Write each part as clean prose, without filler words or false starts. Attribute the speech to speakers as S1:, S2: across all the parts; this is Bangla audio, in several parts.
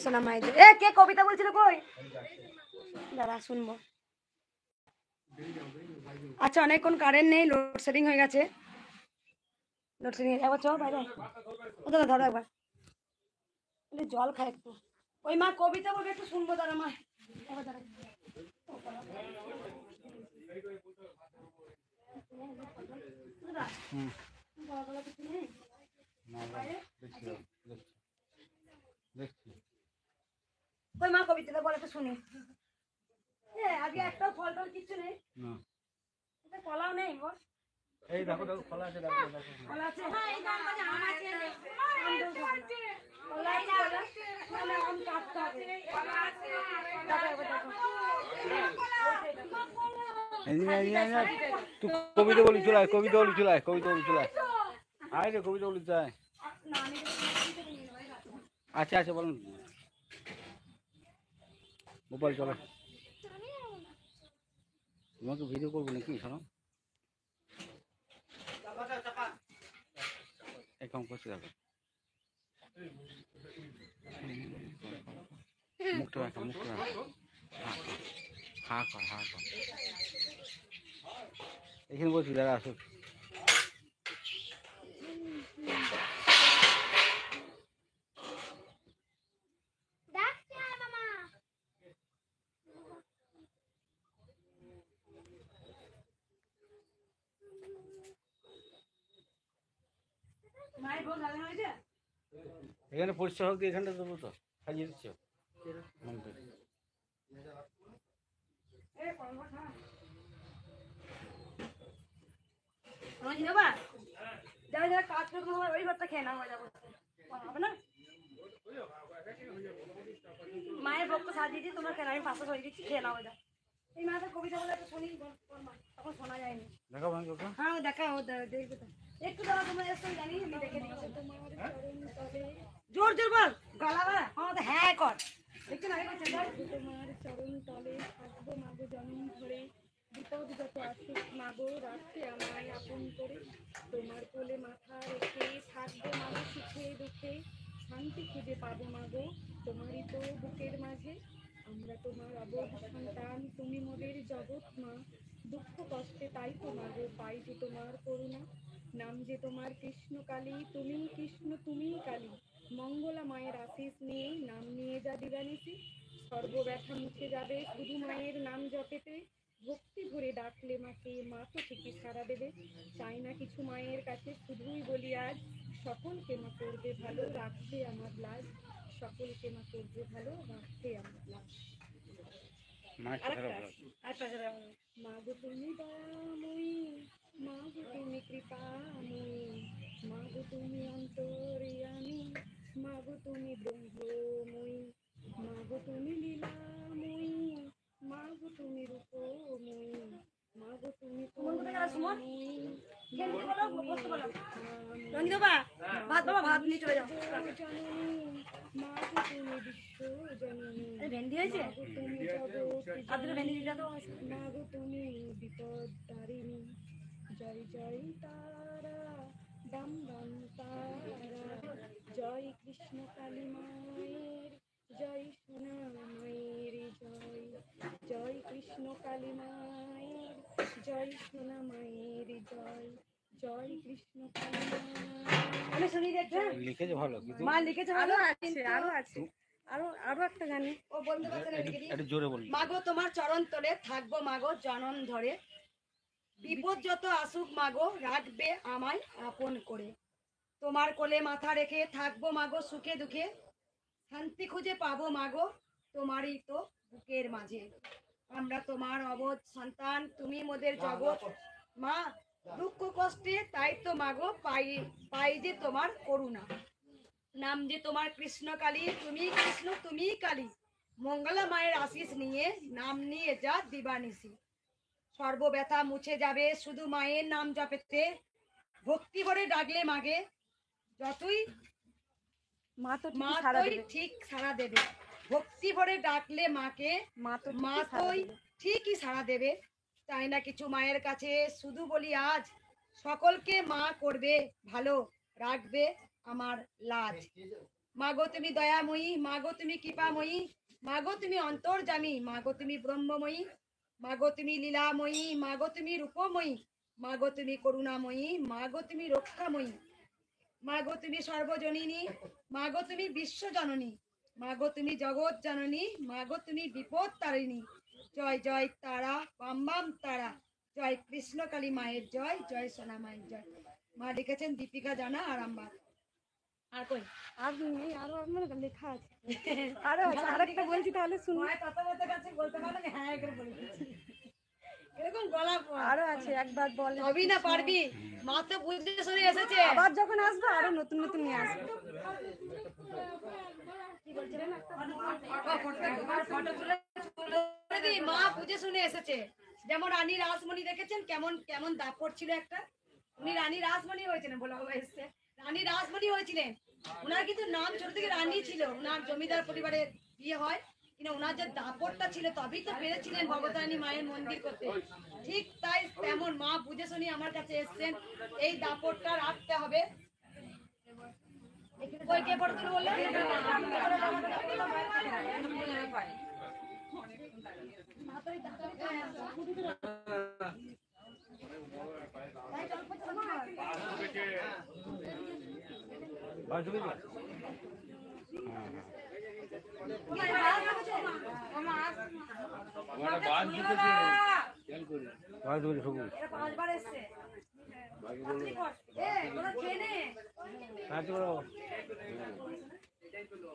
S1: সোনা মাইদের এ কে কবিতা বলছিল কই দাঁড়া শুনবো। আচ্ছা অনেকক্ষণ কারেন্ট নেই, লোডশেডিং হয়ে গেছে। লোডশেডিং একবার চল বাইরে ওটা ধরো একবার জল খায় একটু। ওই মা কবিতা বলবে একটু শুনবো দাঁড়া মা একবার দাঁড়া। ওই মা কবিতাটা বলে একটু শুনি। আজকে একটা ফল টল কিছু নেই, কলাও নেই বল। এই দেখো দেখো কলা আছে, দেখো দেখো কলা আছে। হ্যাঁ এই দাম বাজে আম আছে, কলা আছে, মানে আম কাটতে হবে। কলা আছে দেখো দেখো
S2: তুই কবিতা বলি চলায়, কবিতা বলি চলায়, কবিতা বলি চলায়, আয় রে কবিতা বলি যায়। আচ্ছা আচ্ছা বলুন মোবাইল চলো, তোমাকে ভিডিও করবো নাকি শোনো একদম করছি দেখো মুখটা রাখো, মুখটা রাখো, হা কর হা কর। এখানে বলছি দাদা আসুক। এখানে পরিষ্কার হোক, এখানটা দেবো তো সাজিয়ে দিচ্ছ
S1: যারা যারা কাজ করবো ওই ঘরটা খেয়ে নাও যাবো হবে না। মায়ের ভক্ত সাজিয়ে দিই তোমার কেন, আমি পাশে সরিয়ে দিচ্ছি খেয়ে নাও। এই মায়ের কবিতা বলে একটু শুনি, তখন শোনা যায়নি। হ্যাঁ দেখা দেখবে তো একটু দাঁড়া, তোমরা এসে জানি আমি দেখে দিচ্ছি। জোর জোর বল গলা বাড়া হ্যাঁ কর একটু না তোমার চরণ তলে থাকবো মাগো জনম ধরে, বিপদ যত আসুক মাগো রাখতে আমায় আপন করে, তোমার কোলে মাথা রেখে থাকবো মাগো সুখে দুঃখে, শান্তি খুঁজে পাবো মাগো তোমারই তো বুকের মাঝে। আমরা তোমার অবোধ সন্তান, তুমি মোদের জগৎ মা, দুঃখ কষ্টে তাই তো মাগো পাই যে তোমার করুণা। নাম যে তোমার কৃষ্ণকালী, তুমি কৃষ্ণ তুমি কালী, মঙ্গলা মায়ের আশিস নিয়ে নাম নিয়ে যা দিবানিসি, সর্বব্যথা মুছে যাবে শুধু মায়ের নাম জপেতে, ভক্তি ভরে ডাকলে মাকে মা তো ঠিকই সাড়া দেবে। চাই না কিছু মায়ের কাছে, শুধুই বলি আজ সকলকে মা করবে ভালো রাখবে আমার লাজ, সকলকে মা করবে ভালো রাখবে আমার লাজ। মা গো তুমি দয়াময়ী, মা গো তুমি কৃপাময়ী, মা গো তুমি অন্তর্যামী, মা গো তুমি ব্রহ্মময়ী, মা গো তুমি লীলাময়ী, মা গো তুমি রূপময়ী, মা গো তুমি ভাত নিয়ে চলে যাও। মা গো তুমি বিশ্ব জননী, ভেন্ডি হয়েছে তুমি মা গো তুমি বিপদ তারিণী, জয় জয় তারা দাম দাম তারা, জয় কৃষ্ণ কালী মায়ের জয়, সোনা মায়ের জয়, জয় কৃষ্ণ কালী মায়ের জয়, সোনা মায়ের জয়, জয় কৃষ্ণ কালী মায়ের। শুনি দেখবে
S2: লিখেছে ভালো,
S1: মা লিখেছে ভালো, আরো আছে আরো আরো একটা জানি ও বলতে পারছে
S2: জোরে বলি।
S1: মাগো তোমার চরণ তলে থাকবো মাগো জনম ধরে, বিপদ যত আসুক মাগো রাখবে আমায় আপন করে, তোমার কোলে মাথা রেখে থাকবো মাগো সুখে দুঃখে, শান্তি খুঁজে পাবো মাগো তোমারই তো বুকের মাঝে। আমরা তোমার অবোধ সন্তান, তুমি মোদের জগৎ মা, দুঃখ কষ্টে তাই তো মাগো পাই পাই যে তোমার করুণা। নাম যে তোমার কৃষ্ণ কালী, তুমি কৃষ্ণ তুমি কালী, মঙ্গলা মায়ের আশিস নিয়ে নাম নিয়ে যা দিবানিসি, সর্বব্যথা মুছে যাবে শুধু মায়ের নাম জপেতে, ভক্তি ভরে ডাকলে মাগে যতই মা তোই ঠিক সাড়া দেবে, ভক্তি ভরে ডাকলে মাকে মা তোই ঠিকই সাড়া দেবে। চাই না কিছু মায়ের কাছে, শুধু বলি আজ সকলকে মা করবে ভালো রাখবে আমার লাজ। মাগো তুমি দয়াময়ী, মাগো তুমি কৃপাময়ী, মাগো তুমি অন্তর্যামী, মাগো তুমি ব্রহ্মময়ী, মাগো তুমি লীলাময়ী, মাগো তুমি রূপময়ী, মাগো তুমি করুণাময়ী, মাগো তুমি রক্ষাময়ী, মাগো তুমি সর্বজননী, মাগো তুমি বিশ্বজননী, মাগো তুমি জগৎ জননী, মাগো তুমি বিপদ তারিণী। জয় জয় তারা, বাম বাম তারা, জয় কৃষ্ণকালী মায়ের জয়, জয় সোনা মায়ের জয়। মা লিখেছেন দীপিকা জানা আরামবাগ। আর কই
S3: আর নেই, আরো আমার লেখা আছে। আরো আছে, আরেকটা বলছি তাহলে শুনুন।
S1: মায়ের কথা বলতে কাছে বলতে পারো না, হ্যাঁ করে বলে দিচ্ছি। এরকম গলা
S3: আরো আছে, একবার বলে
S1: সবই না পারবি, মা তো বুঝতে শুনে এসেছে।
S3: আবার যখন আসবো আরো নতুন নতুন নিয়ে আসবো।
S1: ফটো তুলে দি, মা বুঝে শুনে এসেছে। যেমন রানী রাসমণি দেখেছেন কেমন কেমন দাপট ছিল একটা, উনি রানী রাসমণি হয়েছিলেন, বলে বাবা এসছে রানী রাসমণি হয়েছিলেন। ওনার কিন্তু নাম ছোট থেকে রানী ছিল, ওনার জমিদার পরিবারে বিয়ে হয়, কিন্তু ওনার যে দাপটটা ছিল তবেই তো পেরেছিলেন ভগবতারিণী মায়ের মন্দির করতে। ঠিক তাই তেমন মা বুঝে শুনি আমার কাছে এসছেন, এই দাপটটা রাখতে হবে। কই কে ফটো তুলে বললেন? পাঁচবার এসছে।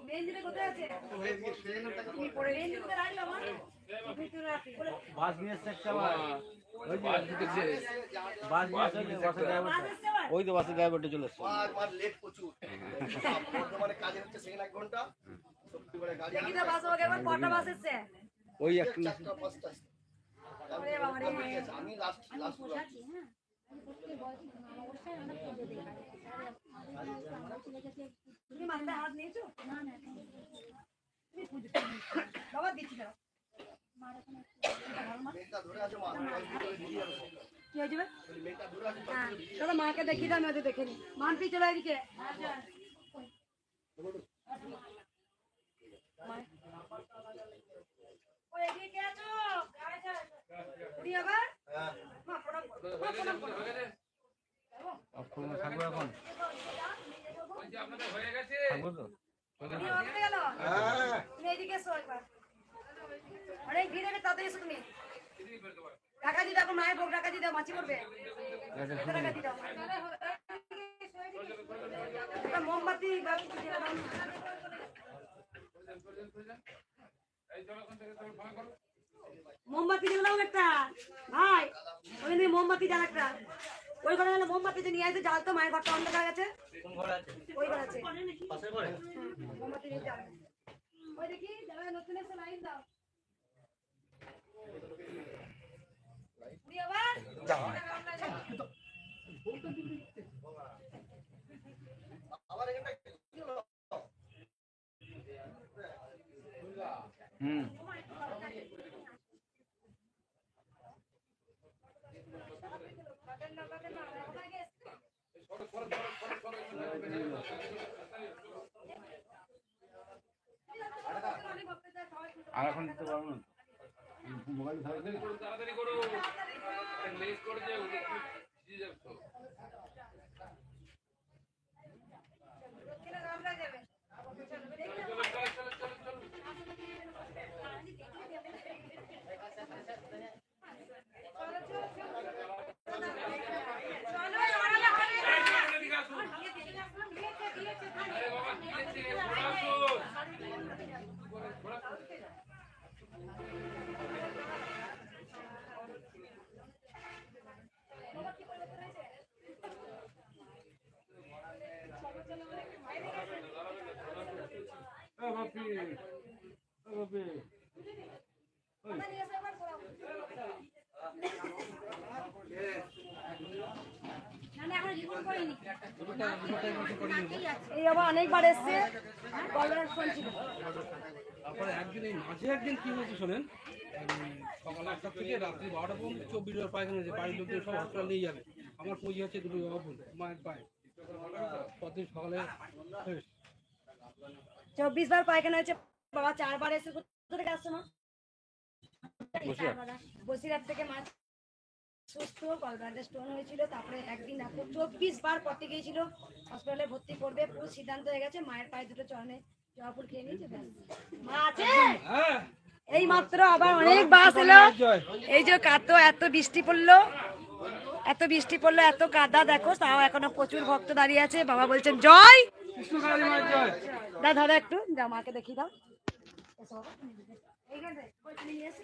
S1: বেঞ্জিতে কোথায় আছে? বেঞ্জিতে রাখলো আমার।
S2: বাস নিয়ে এসছে একটা আবার। ওই যে বাস নিয়ে এসছে, বাসের ড্রাইভারটা। ওই তো বাসের ড্রাইভারটা চলে এসছে।
S4: লেট প্রচুর বর্তমানে কাজে হচ্ছে সেকেন্ড 1 ঘন্টা সত্যিকারে গাড়ি
S1: দেখি তো বাস ওকে এবার কটা বাস এসছে?
S2: ওই একটা
S4: 4টা 5টা
S1: ওরে বাবা রে।
S4: আমি লাস্ট
S1: তুমি মাথায় হাত নিয়েছো? তুমি খুঁজে বাবা দিচ্ছি দাও।
S4: মেয়েটা ধরে আছে মা
S1: কি হয়ে যাবে? হ্যাঁ চলো মাকে দেখিয়ে দাও, আমি ওদের দেখে নি। মানপি চলো এদিকে। ওই এদিকে আছো? উড়ি আবার? মা প্রণাম করো। মা প্রণাম করো।
S2: থাকবো এখন? থাকবো তো?
S1: তুমি ওখানে গেল? তুমি এদিকে এসো একবার। অনেক ভিড় হবে, তাড়াতাড়ি এসো তুমি। টাকা দিয়ে দাও, মায়ের ভোগ টাকা দিয়ে দাও, মাছি করবে। টাকা দিয়ে দাও। একটা মোমবাতি বা কিছু দিয়ে দাও। মোমবাতি দিয়ে দাও একটা ভাই, ওই নিয়ে মোমবাতি জ্বাল একটা। ওই ঘরে গেলে মোমবাতি যে নিয়ে আসতে জ্বাল তো, মায়ের ঘরটা অন্ধকার গেছে। ওই ঘর আছে পাশের ঘরে মোমবাতি নিয়ে জ্বাল। ওই দেখি যারা নতুন এসে লাইন দাও।
S4: আবার এখানটা
S2: হুম। আর এখন দিতে পারবো না, মোবাইল থাকবে।
S5: তাড়াতাড়ি করো, লেট করে যাও, ভিজে যাচ্ছ।
S1: এই আবার অনেকবার এসছে, গলার ফোন ছিল।
S6: তারপরে একদিন এই মাঝে একদিন কি হয়েছে শোনেন, সকাল 8টা থেকে রাত্রি 12টা পর্যন্ত 24 বার পায়খানা হয়েছে। বাড়ির লোকজন সব হসপিটাল নিয়ে যাবে, আমার পুঁজি হচ্ছে দুটো বাবা বোন মায়ের পায়ে। পরদিন সকালে শেষ।
S1: 24 বার পায়খানা হয়েছে বাবা, 4 বার এসে কোথা থেকে আসছে মা? বসিরহাট থেকে মাছ সুস্থ, গলব্লাডার স্টোন হয়েছিল, তারপরে একদিন 24 বার পটি গিয়েছিল, হসপিটালে ভর্তি করবে, পুরো সিদ্ধান্ত হয়ে গেছে। মায়ের পায়ে দুটো চরণে জবা ফুল খেয়ে নিয়েছে, ব্যাস। মা আছে এই মাত্র, আবার অনেক বাস এলো। এই যে কাতো, এত বৃষ্টি পড়লো, এত বৃষ্টি পড়লো, এত কাদা দেখো, তাও এখনো প্রচুর ভক্ত দাঁড়িয়ে আছে। বাবা বলছেন জয় দা, ধরো একটু, যা মাকে দেখিয়ে দাও। এসো বাবা, এইখানে নিয়ে এসে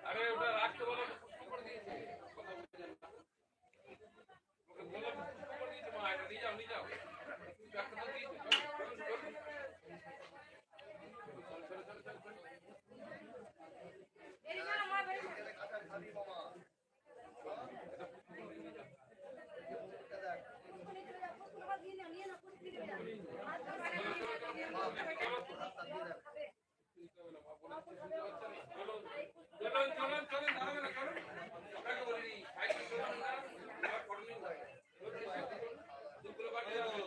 S5: আরে ওটা রাখতে বলো, করে দিয়েছে। ওকে বললাম করে দিয়েছে মা, এটা নিয়ে যাও নিয়ে যাও। ডাক্তার তো দিয়েছে, চলুন চলুন। চলুন চলুন চলুন, দাঁড়াবে না চলুন। আপনাকে বলিনি সাইকেল চলুন না, আমার করণীয় হয়। দুপুরে বাড়ি যাবো।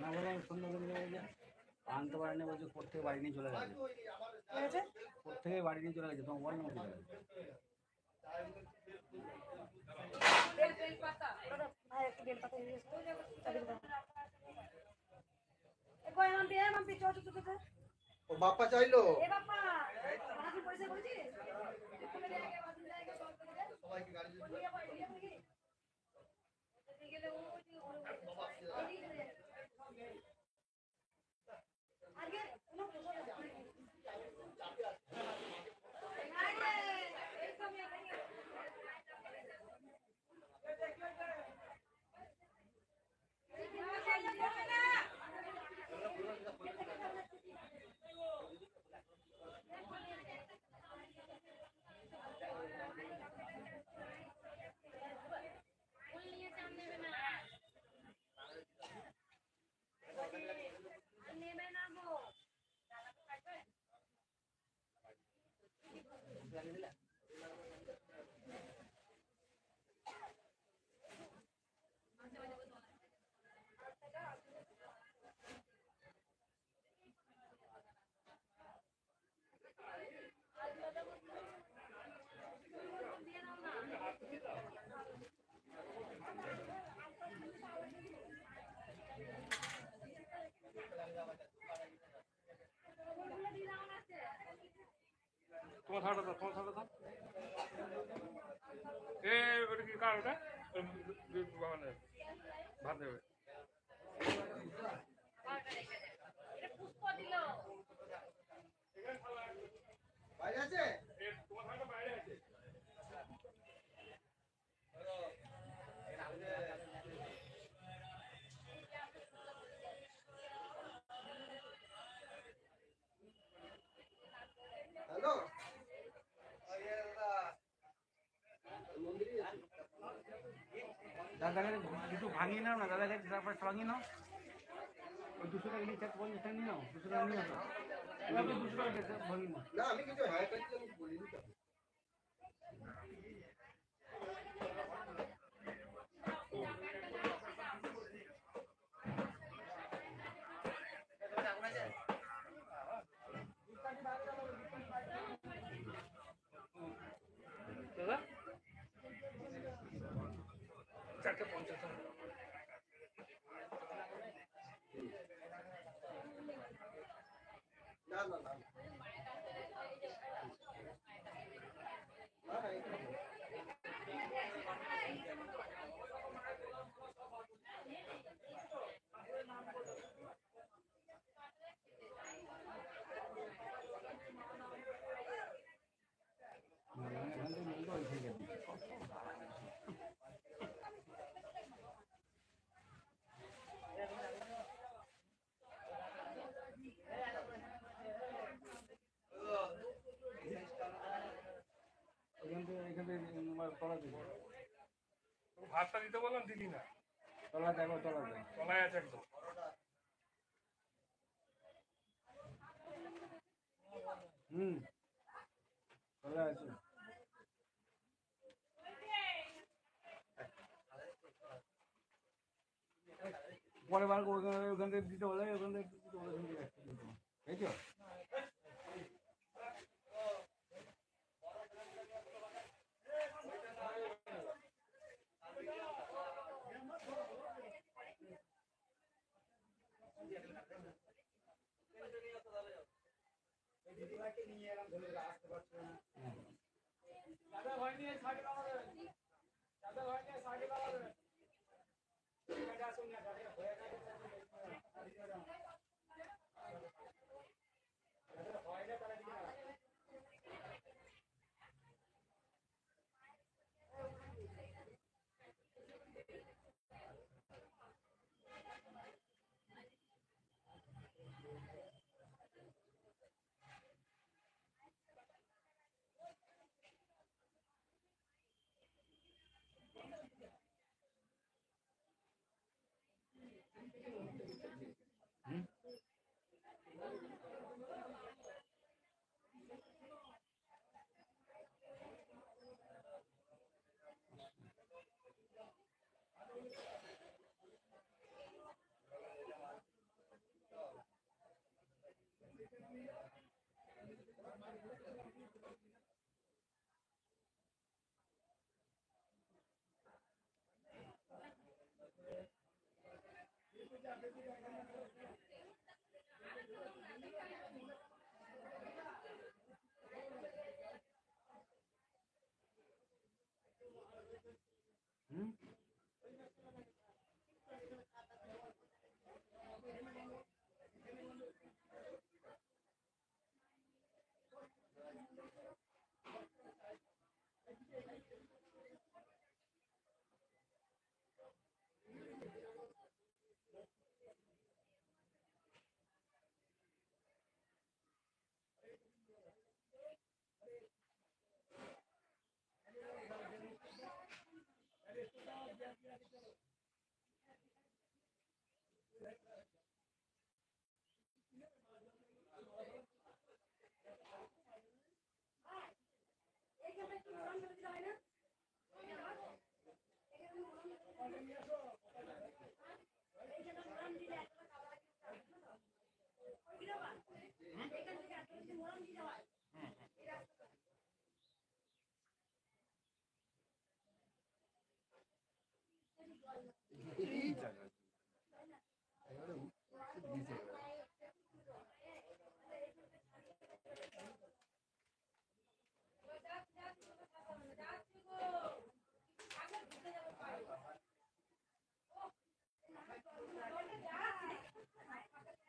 S2: না বলে আমি সুন্দর করে আনতে পারিনি, বলছে কোথেকে বাড়ি নিয়ে চলে গেছে, কোথেকে বাড়ি নিয়ে চলে গেছে, তোমার বল না চলে গেছে।
S4: ও বাপ্পা চাইলো সবাইকে গাড়ি
S5: তোমার থালাটা দাও, তোমার থালাটা দাও। ওটা কি কার ওটা? বাগানে ভাত দেবে।
S4: বাইরে আছে?
S5: তোমার থালাটা বাইরে আছে।
S4: হ্যালো?
S2: দাদা দুটো ভাঙিয়ে নাও না, দাদা কাছে তারপরে ভাঙিয়ে নাও। ওই 200 টাকা নিয়ে 50 টাকা নিয়ে নাও, 200 টাকা নিয়ে নাও। এবার 200 টাকা ভাঙিয়ে নাও।
S4: না আমি কিছু হ্যাঁ করছি আমি বলিনি তো।
S5: দাদা 450
S4: না না না
S2: এখান থেকে তলা দিবো,
S5: ভাতটা দিতে বললাম, দিলি না।
S2: তলা দেবো, তলা দেবো।
S5: তলায় আছে একদম।
S2: তলা আছে। পরে বার ওখান থেকে দিতে বলে, ওখান থেকে দিতে বলে, তাই তো?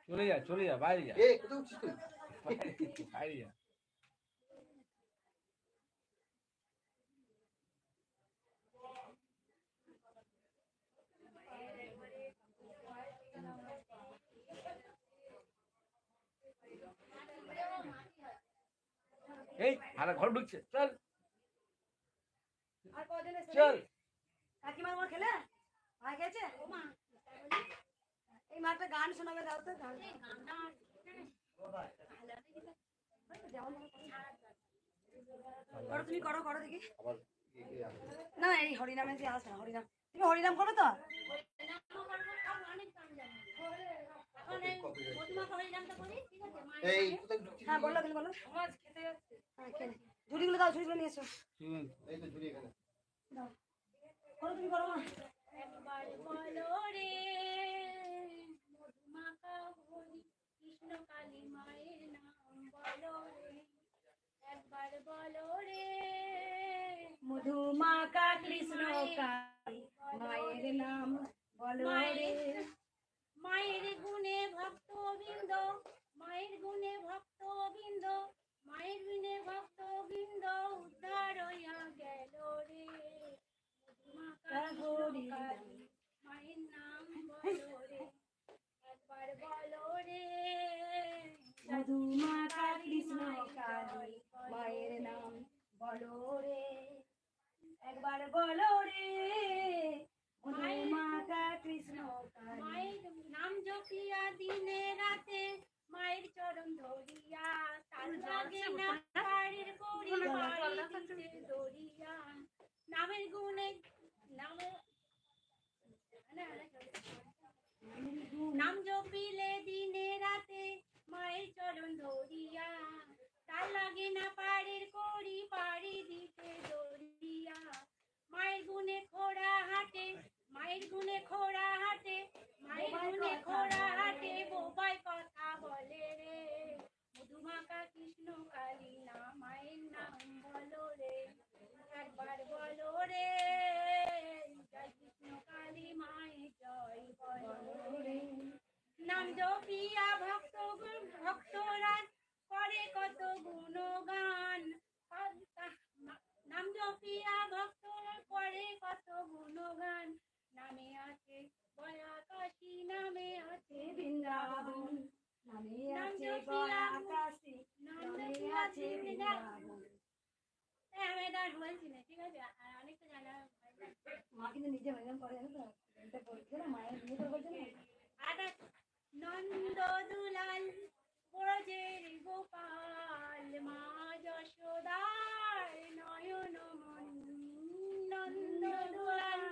S2: চলে যা বাইরে যা
S4: এ কোথায় উঠছিস তুই?
S2: বাইরে যা এই আর ঘর ঢুকছে চল
S1: আর কদিন
S2: চল
S1: কাকিমার মোর খেলে ভাই গেছে এই মাঠে গান শোনাবে দাও তো গান করো তুমি করো দেখি না এই হরিনামে যে আসে হরিনাম তুমি হরিনাম করো তো
S4: এই কোথায় ঢুকছিস?
S1: হ্যাঁ বলো তুমি বলো হ্যাঁ খেলে ঝুড়িগুলো দাও ঝুড়িগুলো নিয়ে এসো
S4: এই তো ঝুড়ি এখানে।
S1: দাও করো তুমি করো মা
S3: একবার বলো রে মধুমাখা হরি কৃষ্ণ কালী মায়ের নাম বলো রে একবার বলো রে
S1: মধুমাকা কৃষ্ণ কালী মায়ের নাম বলো রে
S3: মায়ের গুণে ভক্তবৃন্দ মায়ের গুণে ভক্তবৃন্দ মায়ের গুণে ভক্তবৃন্দ উদ্ধার হইয়া গেল রে মধুমাখা কৃষ্ণ কালী মায়ের নাম বলো রে একবার বলো রে
S1: মধুমাকা কৃষ্ণ কালী মায়ের নাম বলো রে একবার বলো রে মধুমাকা কৃষ্ণ কালী
S3: মায়ের নাম জপিয়া দিনে রাতে মায়ের চরণ ধরিয়া তার লাগে না পাড়ের করি পাড়ি দিতে দরিয়া নামের গুণে নাম জপিলে দিনে রাতে মায়ের চরণ ধরিয়া তার লাগে না পাড়ের করি পাড়ি দিতে দরিয়া মায়ের গুণে খোড়া হাটে মায়ের গুণে খোড়া হাটে মায়ের গুণে খোড়া হাটে বোবাই কথা বলে রে মধুমাখা কৃষ্ণ কালী না মায়ের নাম বলো রে একবার বলো রে জয় কৃষ্ণ কালী মায়ের জয় বলো রে নাম জপিয়া ভক্তরা করে কত গুণগান নাম জপিয়া ভক্তরা করে কত গুণগান নামে আছে বয়াকাশী নামে আছে
S1: বৃন্দাবন নামে আছে বয়াকাশী নামে আছে বৃন্দাবন
S3: আমি এটা আর বলছি না ঠিক আছে আর অনেকটা জানা
S1: মা কিন্তু নিজে হরিনাম করে জানো তো এটা বলছে না মায়ের বিয়ে করে বলছে না
S3: আর নন্দ দুলাল ব্রজের গোপাল মা যশোদার নয়ন মন নন্দ দুলাল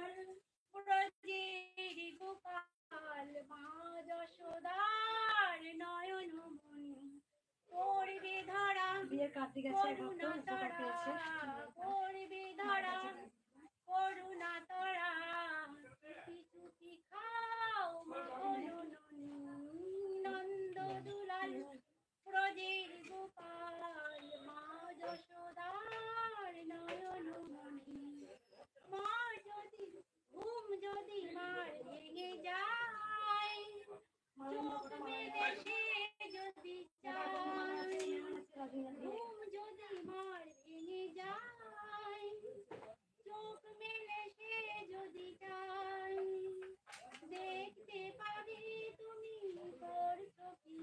S3: ব্রজের গোপাল মা যশোদার নয়ন মন পড়বে ধরা
S1: বিয়ের কার্তিক আছে ভক্ত উপকার পেয়েছে
S3: পড়বে ধরা করুণা তরা চুপি খাও নন্দ দুলাল ব্রজের গোপাল মা যশোদার নয়ন মণি মা যদি ঘুম যদি মার ভেঙে যায় চোখ মেলে সে যদি চায় ঘুম যদি মার ভেঙে যায় চোখ মেলে সে যদি চায় দেখতে পাবে তুমি করছো কি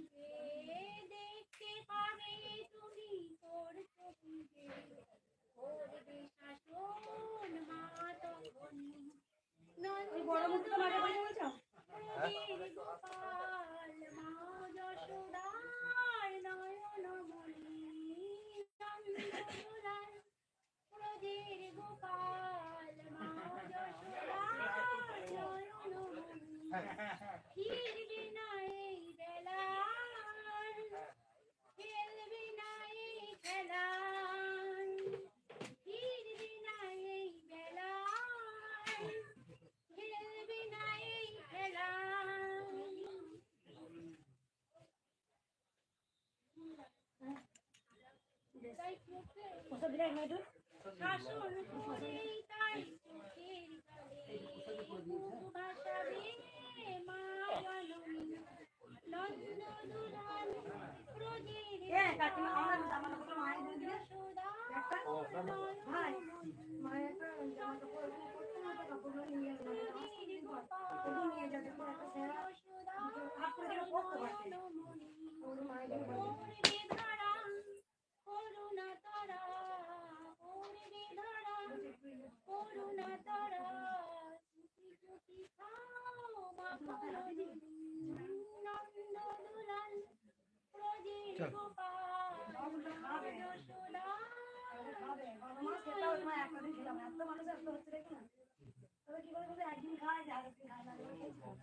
S3: রে দেখতে পাবে তুমি করছো কি রে করবে শাসন মা তখন
S1: ওই বড় মুখ তো মাঝে মাঝে বলছো
S3: গোপাল মা যশোদার নয়ন মণি নন্দলাল ব্রজের গোপাল মা যশোদার নয়ন মণি ফিরবে না এই বেলায় খেলবে না এই খেলায় ফিরবে না এই বেলায় খেলবে না এই খেলায় তাই চোখে
S1: ওসব দিলে একটু
S3: শাসন করে তাই চোখের জলে বুক ভাসাবে মা জননী নন্দদুলাল ব্রজের
S1: কাকিমা আমরা জামা কাপড় মায়ের দিয়ে দিলে
S3: যশোদা
S1: একটা ভাই মায়ের একটা জামা কাপড় করতে না তো কাপড়গুলো নিয়ে গেল ওগুলো নিয়ে যাবে একটা সেরা হাত করে যেন পড়তে পারছে ওর মায়ের জন্য
S3: করুণা তারা ওরে ধরা করুণা তারা চুপি চুপি খাও মা নন্দদুলাল ব্রজের গোপাল যশোদা
S1: একদিন খেলাম এত মানুষ এত হচ্ছে দেখি না তবে কি করে বলতে একদিন খায় আর একদিন খায় না খেয়েছিলাম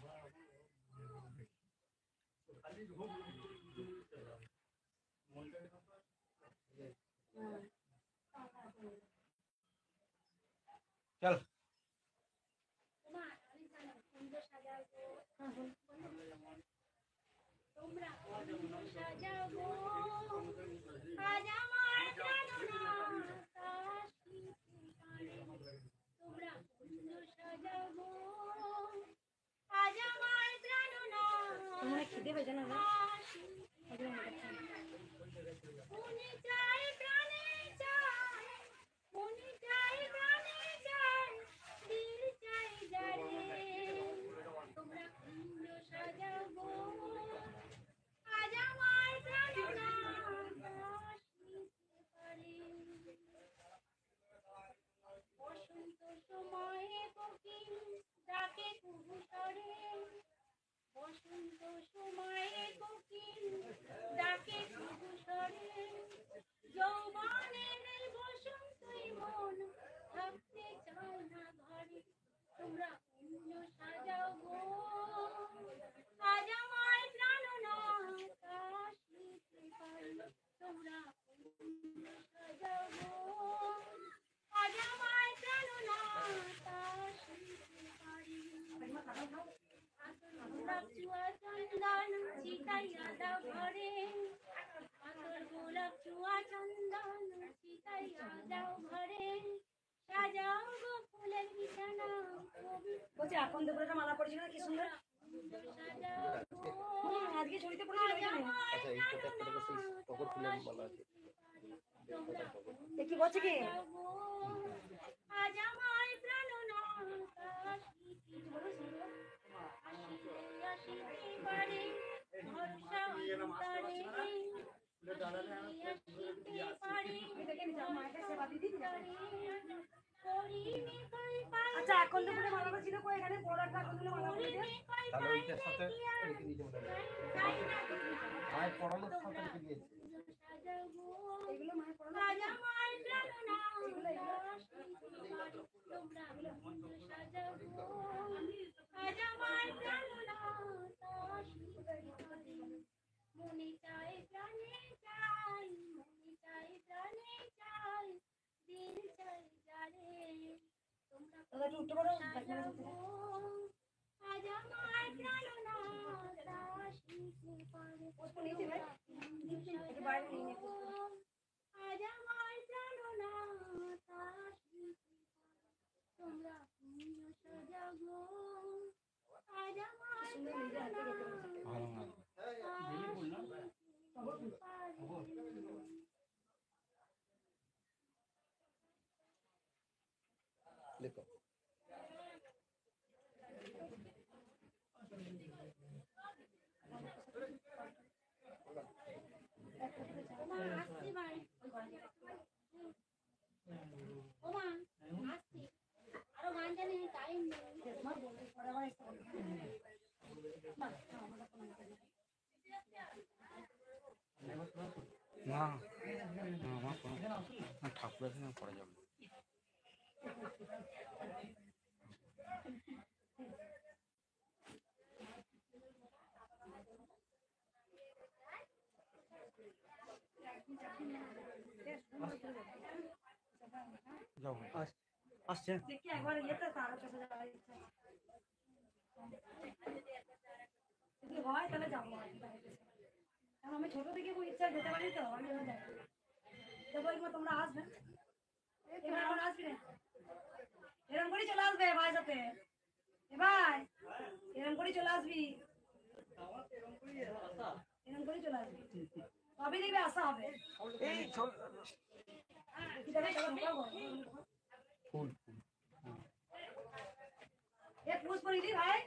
S2: চল
S3: মা আমি জানি সুন্দর সাজাবো তোমরা সাজাবো আজ আমার প্রাণনা কাশি তোমরা সুন্দর সাজাবো আজ আমার প্রাণনা
S1: তোমরা খিদে পেয়েছে না
S3: কাশি মনে চাই প্রাণে চাই মনে চাই প্রাণে চাই দিল চাই যারে তোমরা কুঞ্জ সাজাবো আজ আমার প্রাণনা কাশিতে পারে বসন্ত সময়ে কোকিল ডাকে কুহুসরে বসন্ত সময়ে কোকিল ডাকে কুহুসরে যৌবনের বসন্তই মন থাকতে চায় না ঘরে তোমরা কুঞ্জ সাজাও গো আজ আমার প্রাণনা কাশিতে পারে তোমরা কুঞ্জ সাজাও গো আজ আমার প্রাণনা কাশিতে পারে গোলাপ চুয়া চন্দন চিতাইয়া দাও ঘরে আতর গোলাপ চুয়া চন্দন চিতাইয়া দাও ঘরে সাজাও গো ফুলের বিছানা
S1: বলছি এখন দুপুরে মালা পড়েছিল না কি সুন্দর
S3: সাজাও গো
S1: আজকে ছড়িতে পড়েছিল ওইখানে
S4: আচ্ছা এই কথা একটা কথা সেই কবর খুলে বলা আছে
S1: এ কি বলছে কি
S3: আজ আমার প্রাণনা কাশিতে আসিতে পারে ভরসা অন্তরে আসিতে পারে
S1: মায়ের সেবা দিদি
S3: করিনি কই পাই
S1: আচ্ছা এখন দুপুরে মালা পড়েছিল কই এখানে বড় একটা এখন দুপুরে মালা পড়েছিল
S4: তাহলে ওইটার সাথে রেখে দিয়েছে মনে হয় মায়ের পড়ানোর সাথে রেখে দিয়েছে
S3: সাজাবো
S1: এগুলো মায়ের পড়ানো
S3: আজ আমার প্রাণনা তোমরা সাজাবো আজ আমার প্রাণনা মনে চাই প্রাণে চাই মনে চাই প্রাণে চাই দিল চাই যারে তোমরা
S1: দাদা কি উঠতে পারো
S3: সাজাবো আজ আমার প্রাণনা কাশিতে পারে
S1: পুষ্প নিয়েছি ভাই একটু বাইরে নিয়ে নে পুষ্প।
S3: আজ আমার প্রাণনা কাশিতে পারে তোমরা কুঞ্জ সাজাবো আজ আমার প্রাণনা
S2: ভালো না
S4: লেখো
S3: আসতে পারে ওমা আসতে আরো গান জানি টাইম নেই
S2: না আমার কোনো ঠাকুর আছে না পরে যাবো যাও আসছে
S1: দেখি একবার ইয়েতে তার কাছে যাওয়ার ইচ্ছা আছে। যদি হয় তাহলে যাবো আর কি তাদের কাছে। কারণ আমি ছোট থেকে খুব ইচ্ছা যেতে পারি তো আমি যাবো দেখো এবার তোমরা আসবে এবার এখন আসবে এরকম করে চলে আসবে ভাই সাথে এ ভাই এরকম করে চলে আসবি এরকম করে চলে আসবে তবে দেখবে আসা হবে
S2: এই
S1: কি দেখে চলো ঢোকাবো
S2: ফুল
S1: এ পুষ করে দি ভাই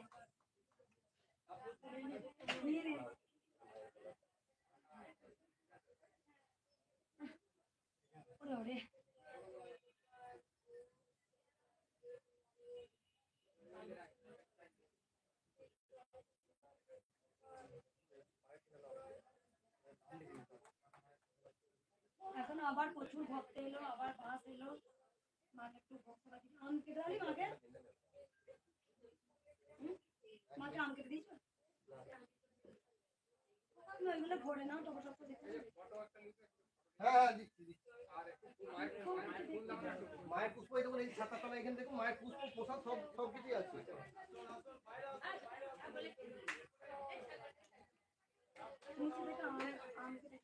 S1: নিয়ে নে ওরে ওরে এখন আবার প্রচুর ভক্ত এলো আবার বাস এলো মাকে একটু ভক্ত রাখি আম কেটে দিলি মাকে মাকে আম কেটে দিয়েছো তুমি ওইগুলো ভরে নাও টপ টপ দেখতে
S4: হ্যাঁ দিচ্ছি মায়ের পুষ্প এই দেখুন এই ছাতা তলা এখানে দেখুন মায়ের পুষ্প প্রসাদ সব কিছুই আছে
S1: নিচে দেখে আম কেটে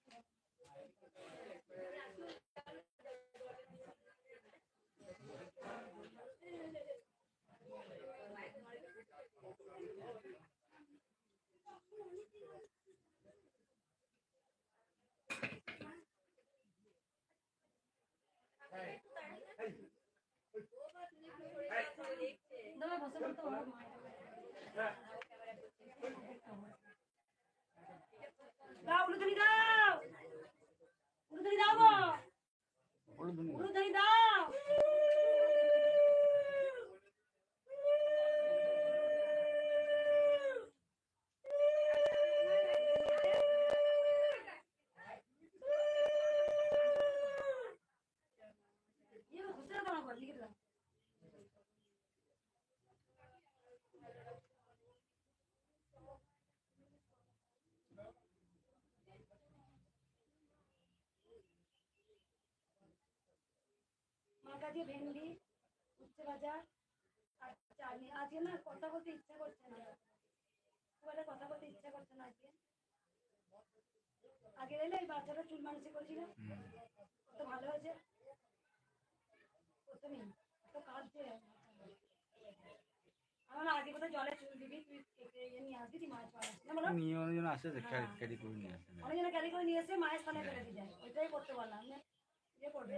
S1: দাও বসে বলতে হবে দাও উলুধনি দাও উলুধনি দাও গো উলুধনি দাও ये घुसरा दाना कर लिख दो মাকা দিয়ে ভেন্ডি উচ্ছে ভাজা আর চাটনি আজকে না কথা বলতে ইচ্ছা করছে না খুব একটা কথা বলতে ইচ্ছা করছে না আগে এলে এই বাচ্চাটা চুল মানুষই করছিল তো ভালো হয়েছে প্রথমেই তো কাঁদছে আমার আগে কোথাও জলে চুল দিবি তুই কেটে নিয়ে আসবি তুই মাছ পাড়াস না বলো
S2: নিয়ে অনেকজন আসে ক্যারি করে নিয়ে আসে
S1: অনেকজনে ক্যারি করে নিয়ে এসে মায়ের স্থানে ফেলে দিয়ে যায় ওইটাই করতে পারলাম না ইয়ে করবে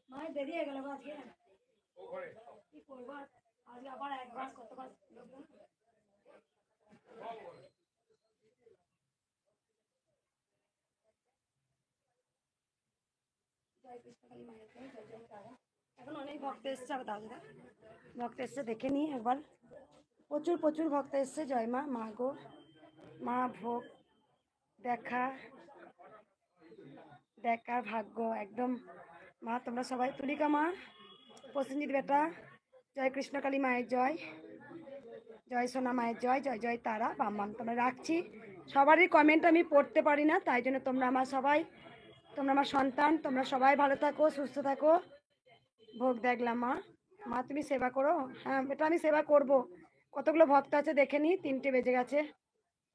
S1: মায়ের দেরি হয়ে গেল আজকে কি করবো আজকে আবার একবার কতবার জয় কৃষ্ণকালী মায়ের জয় জয় জয় তারা এখন অনেক ভক্ত এসছে আবার দাদা ভক্ত এসছে দেখে নিই একবার প্রচুর প্রচুর ভক্ত এসছে জয় মা মা গো মা ভোগ দেখার ভাগ্য একদম মা তোমরা সবাই তুলিকা মা প্রসেনজিৎ বেটা জয় কৃষ্ণকালী মায়ের জয় জয় সোনা মায়ের জয় জয় জয় তারা বাম্মাম তোমরা রাখছি সবারই কমেন্ট আমি পড়তে পারি না তাই জন্য তোমরা আমার সন্তান তোমরা সবাই ভালো থাকো সুস্থ থাকো ভোগ দেখলাম মা মা তুমি সেবা করো হ্যাঁ বেটা আমি সেবা করব কতগুলো ভক্ত আছে দেখে নি 3টে বেজে গেছে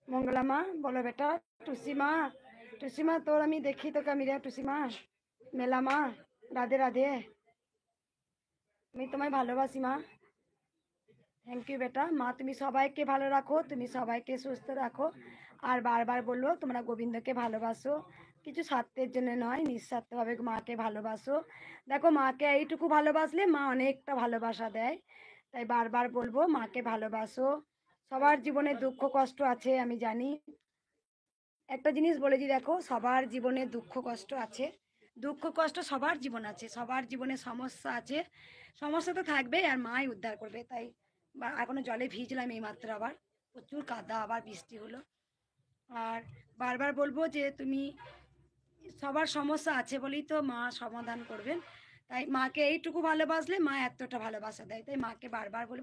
S1: মঙ্গলা মা বলো বেটা টুসি মা তোর আমি দেখি তোকে আমি রে টুসি মা মেলা মা রাধে রাধে আমি তোমায় ভালোবাসি মা থ্যাংক ইউ বেটা মা তুমি সবাইকে ভালো রাখো তুমি সবাইকে সুস্থ রাখো আর বারবার বললো তোমরা গোবিন্দকে ভালোবাসো কিছু স্বার্থের জন্য নয় নিঃস্বার্থভাবে মাকে ভালোবাসো দেখো মাকে এইটুকু ভালোবাসলে মা অনেকটা ভালোবাসা দেয় তাই বারবার বলবো মাকে ভালোবাসো সবার জীবনে দুঃখ কষ্ট আছে আমি জানি একটা জিনিস বলেছি দেখো সবার জীবনে দুঃখ কষ্ট আছে দুঃখ কষ্ট সবার জীবন আছে সবার জীবনে সমস্যা আছে সমস্যা তো থাকবেই আর মাই উদ্ধার করবে তাই এখনো জলে ভিজলাম এইমাত্র আবার প্রচুর কাদা আবার বৃষ্টি হলো আর বারবার বলবো যে তুমি সবার সমস্যা আছে বলেই তো মা সমাধান করবেন তাই মাকে এইটুকু ভালোবাসলে মা এতটা ভালোবাসা দেয়। তাই মাকে বারবার বলে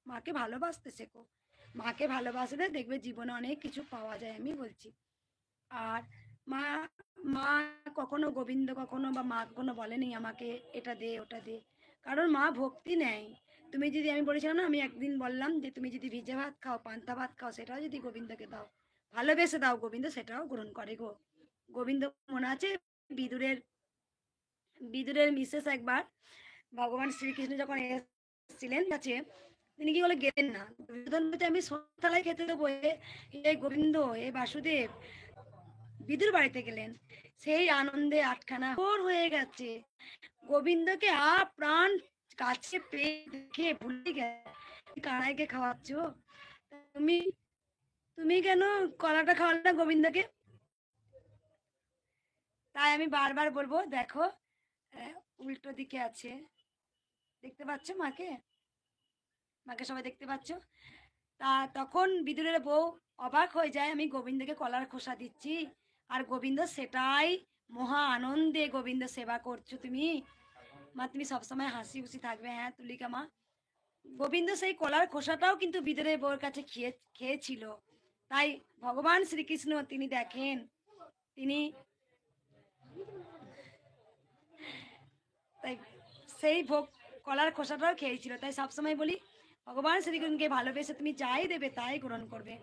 S1: মাকে ভালোবাসতে শেখো। মাকে ভালোবাসলে দেখবে জীবনে অনেক কিছু পাওয়া যায়, আমি বলছি। আর মা মা কখনো গোবিন্দ কখনো বা মা কখনো বলেনি আমাকে এটা দে ওটা দে, কারণ মা ভক্তি নেয়। তুমি যদি, আমি বলেছিলাম না, আমি একদিন বললাম যে তুমি যদি ভিজে ভাত খাও, পান্তা ভাত খাও, সেটাও যদি গোবিন্দকে দাও, ভালোবেসে দাও, গোবিন্দ সেটাও গ্রহণ করে গো। গোবিন্দ মনে আছে বিদুরের মিসেস একবার ভগবান শ্রীকৃষ্ণ যখন এসেছিলেন কাছে, তিনি কি বলে গেলেন না, দুর্যোধন বলছে আমি থালায় খেতে দেবো, এ গোবিন্দ, এ বাসুদেব বিদুর বাড়িতে গেলেন। সেই আনন্দে আটখানা ভোর হয়ে গেছে, গোবিন্দকে প্রাণ কাছে পেয়ে দেখে ভুলে গেছে কানাইকে খাওয়াচ্ছ, তুমি তুমি কেন কলাটা খাওয়ালে না গোবিন্দকে? তাই আমি বারবার বলবো, দেখো উল্টো দিকে আছে, দেখতে পাচ্ছ মাকে? মাকে সবাই দেখতে পাচ্ছ? তা তখন বিদুরের বউ অবাক হয়ে যায়, আমি গোবিন্দকে কলার খোসা দিচ্ছি, আর গোবিন্দ সেটাই মহা আনন্দে গোবিন্দ সেবা করছো তুমি। মা তুমি সবসময় হাসি খুশি থাকবে। হ্যাঁ তুলিকা মা, গোবিন্দ সেই কলার খোসাটাও কিন্তু বিদুরের বউর কাছে খেয়েছিল। তাই ভগবান শ্রীকৃষ্ণ তিনি দেখেন, তিনি তাই সেই ভোগ কলার খোসাটাও খেয়েছিল। তাই সবসময় বলি ভগবান শ্রীকৃষ্ণকে ভালোবেসে তুমি যাই দেবে তাই গ্রহণ করবে।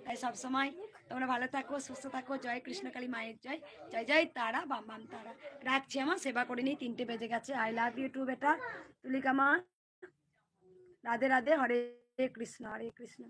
S1: তাই সবসময় তোমরা ভালো থাকো, সুস্থ থাকো। জয় কৃষ্ণকালী মায়ের জয়, জয় জয় তারা, বাম বাম তারা। রাখছি, আমার সেবা করে নিই, 3টে বেজে গেছে। আই লাভ ইউ টু বেটা তুলিকা মা। রাধে রাধে, হরে কৃষ্ণ হরে কৃষ্ণ।